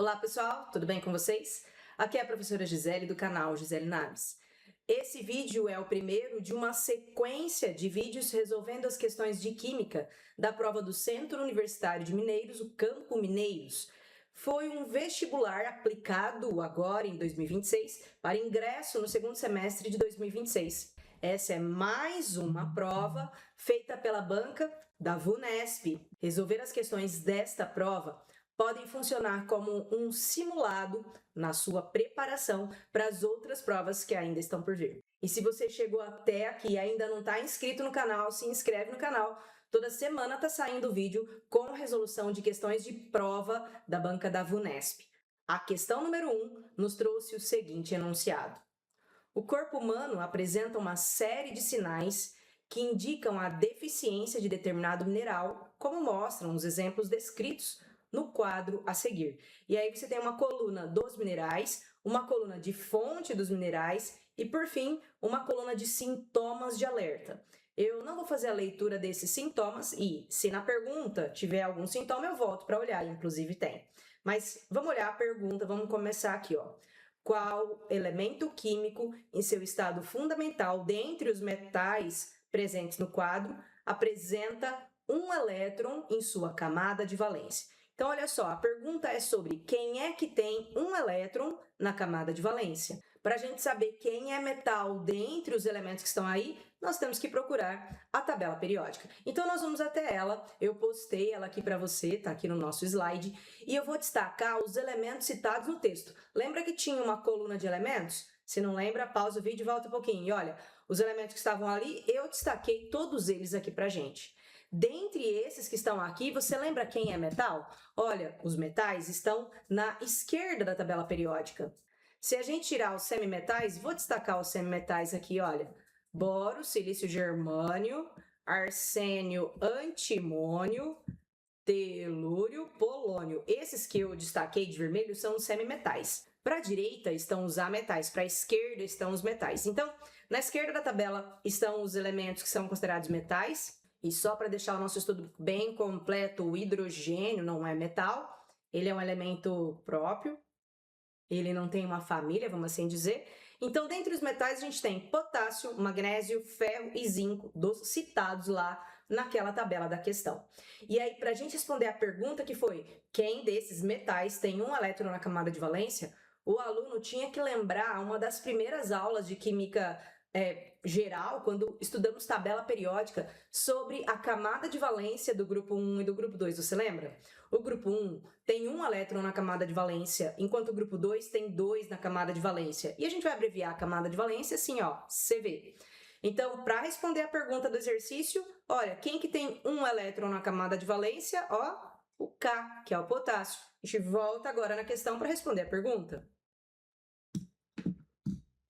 Olá pessoal, tudo bem com vocês? Aqui é a professora Gisele do canal Gisele Naves. Esse vídeo é o primeiro de uma sequência de vídeos resolvendo as questões de Química da prova do Centro Universitário de Mineiros, o Campo Mineiros. Foi um vestibular aplicado agora em 2026 para ingresso no segundo semestre de 2026. Essa é mais uma prova feita pela banca da VUNESP. Resolver as questões desta prova podem funcionar como um simulado na sua preparação para as outras provas que ainda estão por vir. E se você chegou até aqui e ainda não está inscrito no canal, se inscreve no canal. Toda semana está saindo vídeo com resolução de questões de prova da banca da VUNESP. A questão número 1 nos trouxe o seguinte enunciado. O corpo humano apresenta uma série de sinais que indicam a deficiência de determinado mineral, como mostram os exemplos descritos no quadro a seguir. E aí você tem uma coluna dos minerais, uma coluna de fonte dos minerais e, por fim, uma coluna de sintomas de alerta. Eu não vou fazer a leitura desses sintomas e, se na pergunta tiver algum sintoma, eu volto para olhar, inclusive tem. Mas vamos olhar a pergunta, vamos começar aqui, ó. Qual elemento químico, em seu estado fundamental, dentre os metais presentes no quadro, apresenta um elétron em sua camada de valência? Então, olha só, a pergunta é sobre quem é que tem um elétron na camada de valência. Para a gente saber quem é metal dentre os elementos que estão aí, nós temos que procurar a tabela periódica. Então, nós vamos até ela, eu postei ela aqui para você, está aqui no nosso slide, e eu vou destacar os elementos citados no texto. Lembra que tinha uma coluna de elementos? Se não lembra, pausa o vídeo e volta um pouquinho. E olha, os elementos que estavam ali, eu destaquei todos eles aqui para a gente. Dentre esses que estão aqui, você lembra quem é metal? Olha, os metais estão na esquerda da tabela periódica. Se a gente tirar os semimetais, vou destacar os semimetais aqui, olha. Boro, silício germânio, arsênio, antimônio, telúrio, polônio. Esses que eu destaquei de vermelho são os semimetais. Para a direita estão os ametais, para a esquerda estão os metais. Então, na esquerda da tabela estão os elementos que são considerados metais. E só para deixar o nosso estudo bem completo, o hidrogênio não é metal, ele é um elemento próprio, ele não tem uma família, vamos assim dizer. Então, dentre os metais, a gente tem potássio, magnésio, ferro e zinco, dos citados lá naquela tabela da questão. E aí, para a gente responder a pergunta que foi quem desses metais tem um elétron na camada de valência, o aluno tinha que lembrar uma das primeiras aulas de química geral, quando estudamos tabela periódica, sobre a camada de valência do grupo 1 e do grupo 2, você lembra? O grupo 1 tem um elétron na camada de valência, enquanto o grupo 2 tem 2 na camada de valência. E a gente vai abreviar a camada de valência assim, ó, CV. Então, para responder a pergunta do exercício, olha, quem que tem um elétron na camada de valência? Ó, o K, que é o potássio. A gente volta agora na questão para responder a pergunta.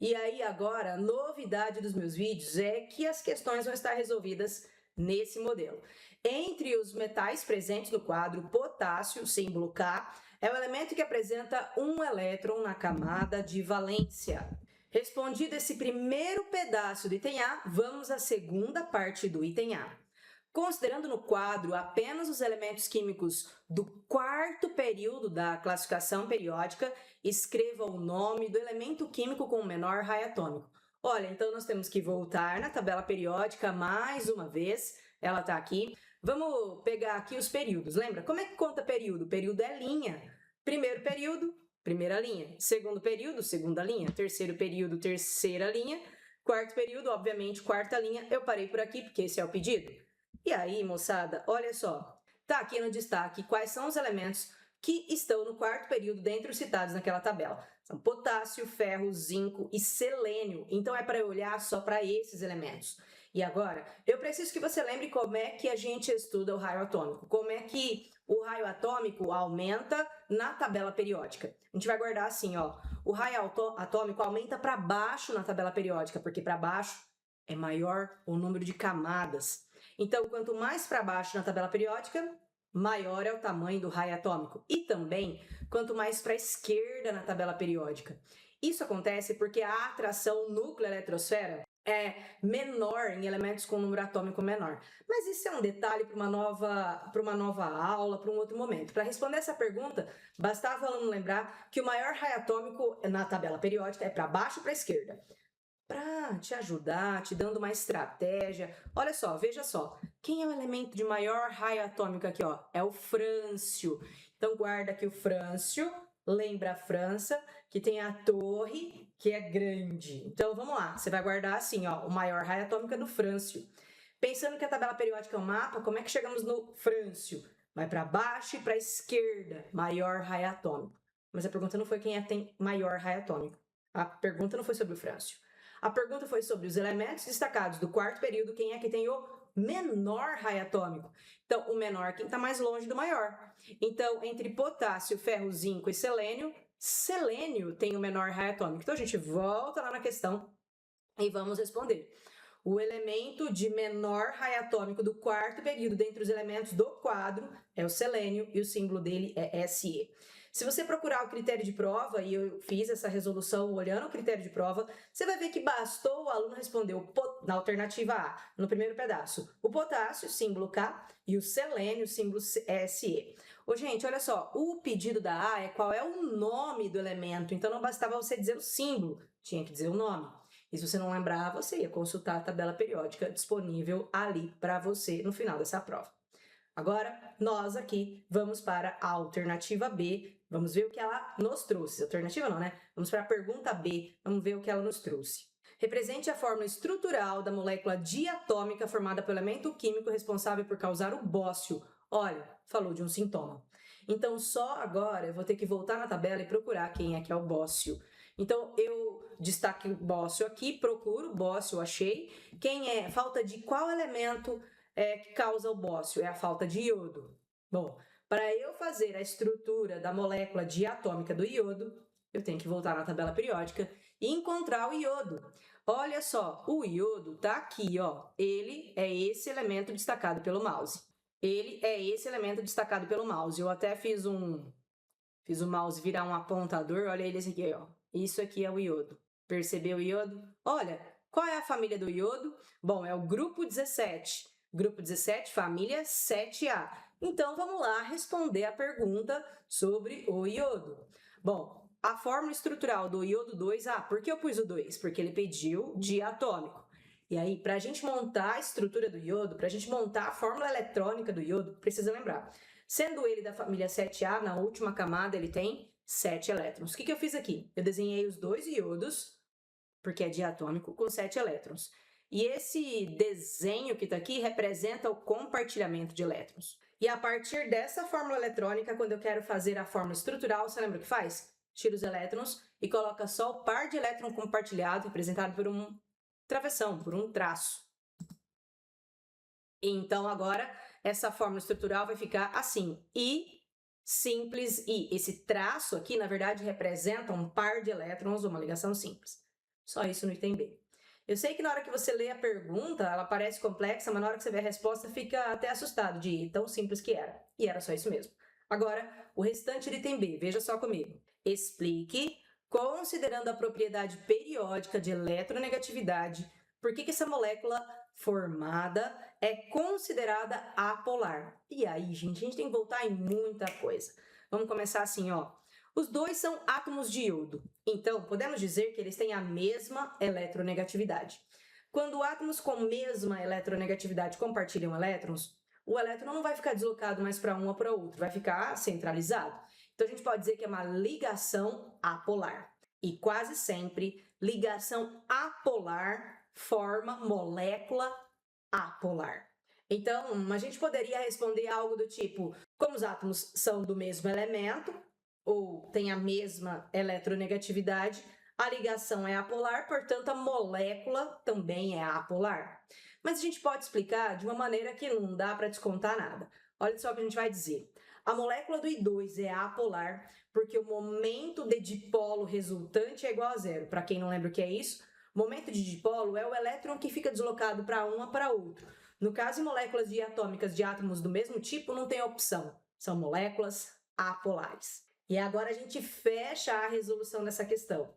E aí agora, a novidade dos meus vídeos é que as questões vão estar resolvidas nesse modelo. Entre os metais presentes no quadro, potássio, símbolo K, é o elemento que apresenta um elétron na camada de valência. Respondido esse primeiro pedaço do item A, vamos à segunda parte do item A. Considerando no quadro apenas os elementos químicos do quarto período da classificação periódica, escreva o nome do elemento químico com o menor raio atômico. Olha, então nós temos que voltar na tabela periódica mais uma vez, ela está aqui. Vamos pegar aqui os períodos, lembra? Como é que conta período? Período é linha. Primeiro período, primeira linha. Segundo período, segunda linha. Terceiro período, terceira linha. Quarto período, obviamente, quarta linha. Eu parei por aqui porque esse é o pedido. E aí, moçada, olha só, tá aqui no destaque quais são os elementos que estão no quarto período dentre os citados naquela tabela. São potássio, ferro, zinco e selênio. Então, é para eu olhar só para esses elementos. E agora, eu preciso que você lembre como é que a gente estuda o raio atômico. Como é que o raio atômico aumenta na tabela periódica. A gente vai guardar assim, ó. O raio atômico aumenta para baixo na tabela periódica, porque para baixo é maior o número de camadas. Então, quanto mais para baixo na tabela periódica, maior é o tamanho do raio atômico. E também, quanto mais para a esquerda na tabela periódica. Isso acontece porque a atração núcleo-eletrosfera menor em elementos com número atômico menor. Mas isso é um detalhe para uma nova aula, para um outro momento. Para responder essa pergunta, bastava o aluno lembrar que o maior raio atômico na tabela periódica é para baixo e para a esquerda. Para te ajudar, te dando uma estratégia, olha só, veja só, quem é o elemento de maior raio atômico aqui, ó? É o frâncio. Então guarda aqui o frâncio, lembra a França, que tem a torre, que é grande. Então vamos lá, você vai guardar assim, ó, o maior raio atômico é do frâncio. Pensando que a tabela periódica é um mapa, como é que chegamos no frâncio? Vai para baixo e para a esquerda, maior raio atômico. Mas a pergunta não foi quem tem maior raio atômico. A pergunta não foi sobre o frâncio. A pergunta foi sobre os elementos destacados do quarto período, quem é que tem o menor raio atômico. Então, o menor quem está mais longe do maior. Então, entre potássio, ferro, zinco e selênio, selênio tem o menor raio atômico. Então, a gente volta lá na questão e vamos responder. O elemento de menor raio atômico do quarto período dentre os elementos do quadro é o selênio e o símbolo dele é Se. Se você procurar o critério de prova, e eu fiz essa resolução olhando o critério de prova, você vai ver que bastou o aluno responder na alternativa A, no primeiro pedaço, o potássio, símbolo K, e o selênio, símbolo Se. Ô, gente, olha só, o pedido da A é qual é o nome do elemento, então não bastava você dizer o símbolo, tinha que dizer o nome. E se você não lembrar, você ia consultar a tabela periódica disponível ali para você no final dessa prova. Agora, nós aqui vamos para a alternativa B, vamos ver o que ela nos trouxe. Alternativa não, né? Vamos para a pergunta B, vamos ver o que ela nos trouxe. Represente a fórmula estrutural da molécula diatômica formada pelo elemento químico responsável por causar o bócio. Olha, falou de um sintoma. Então, só agora eu vou ter que voltar na tabela e procurar quem é que é o bócio. Então, eu destaque o bócio aqui, procuro, bócio, achei. Quem é? Falta de qual elemento que causa o bócio? É a falta de iodo. Bom, para eu fazer a estrutura da molécula diatômica do iodo, eu tenho que voltar na tabela periódica e encontrar o iodo. Olha só, o iodo está aqui, ó. Ele é esse elemento destacado pelo mouse. Ele é esse elemento destacado pelo mouse. Eu até fiz o mouse virar um apontador. Olha ele esse aqui, ó. Isso aqui é o iodo. Percebeu o iodo? Olha, qual é a família do iodo? Bom, é o grupo 17. Grupo 17, família 7A. Então, vamos lá responder a pergunta sobre o iodo. Bom, a fórmula estrutural do iodo 2, por que eu pus o 2? Porque ele pediu diatômico. E aí, para a gente montar a estrutura do iodo, para a gente montar a fórmula eletrônica do iodo, precisa lembrar. Sendo ele da família 7A, na última camada ele tem 7 elétrons. O que eu fiz aqui? Eu desenhei os dois iodos, porque é diatômico, com 7 elétrons. E esse desenho que está aqui representa o compartilhamento de elétrons. E a partir dessa fórmula eletrônica, quando eu quero fazer a fórmula estrutural, você lembra o que faz? Tira os elétrons e coloca só o par de elétron compartilhado, representado por um travessão, por um traço. Então, agora, essa fórmula estrutural vai ficar assim, I simples I. Esse traço aqui, na verdade, representa um par de elétrons, uma ligação simples. Só isso no item B. Eu sei que na hora que você lê a pergunta, ela parece complexa, mas na hora que você vê a resposta, fica até assustado de tão simples que era. E era só isso mesmo. Agora, o restante do item B, veja só comigo. Explique, considerando a propriedade periódica de eletronegatividade, por que essa molécula formada é considerada apolar. E aí, gente, a gente tem que voltar em muita coisa. Vamos começar assim, ó. Os dois são átomos de iodo, então podemos dizer que eles têm a mesma eletronegatividade. Quando átomos com mesma eletronegatividade compartilham elétrons, o elétron não vai ficar deslocado mais para um ou para outro, vai ficar centralizado. Então a gente pode dizer que é uma ligação apolar. E quase sempre, ligação apolar forma molécula apolar. Então, a gente poderia responder algo do tipo, como os átomos são do mesmo elemento, ou têm a mesma eletronegatividade, a ligação é apolar, portanto, a molécula também é apolar. Mas a gente pode explicar de uma maneira que não dá para descontar nada. Olha só o que a gente vai dizer. A molécula do I2 é apolar porque o momento de dipolo resultante é igual a zero. Para quem não lembra o que é isso, momento de dipolo é o elétron que fica deslocado para um ou para outro. No caso, em moléculas diatômicas de átomos do mesmo tipo, não tem opção. São moléculas apolares. E agora a gente fecha a resolução dessa questão.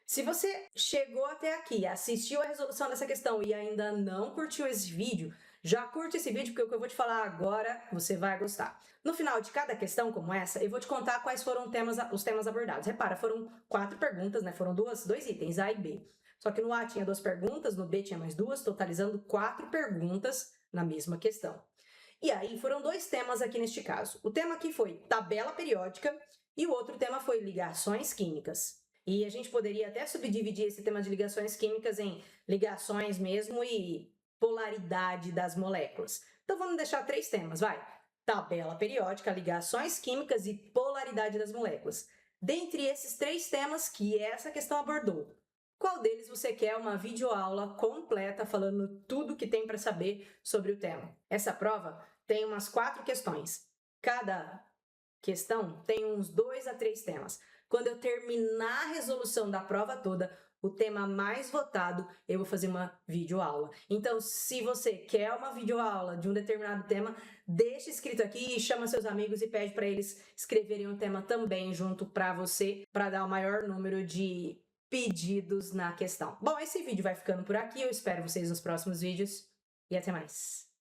Se você chegou até aqui, assistiu a resolução dessa questão e ainda não curtiu esse vídeo, já curte esse vídeo, porque o que eu vou te falar agora você vai gostar. No final de cada questão como essa, eu vou te contar quais foram os temas abordados. Repara, foram 4 perguntas, né? Foram dois itens, A e B. Só que no A tinha 2 perguntas, no B tinha mais 2, totalizando 4 perguntas na mesma questão. E aí foram 2 temas aqui neste caso. O tema aqui foi tabela periódica e o outro tema foi ligações químicas. E a gente poderia até subdividir esse tema de ligações químicas em ligações mesmo e polaridade das moléculas. Então vamos deixar 3 temas, vai. Tabela periódica, ligações químicas e polaridade das moléculas. Dentre esses 3 temas que essa questão abordou, qual deles você quer uma videoaula completa falando tudo que tem para saber sobre o tema? Essa prova tem umas 4 questões. Cada questão tem uns 2 a 3 temas. Quando eu terminar a resolução da prova toda, o tema mais votado, eu vou fazer uma videoaula. Então, se você quer uma videoaula de um determinado tema, deixa escrito aqui e chama seus amigos e pede para eles escreverem um tema também junto para você, para dar o maior número de pedidos na questão. Bom, esse vídeo vai ficando por aqui. Eu espero vocês nos próximos vídeos e até mais.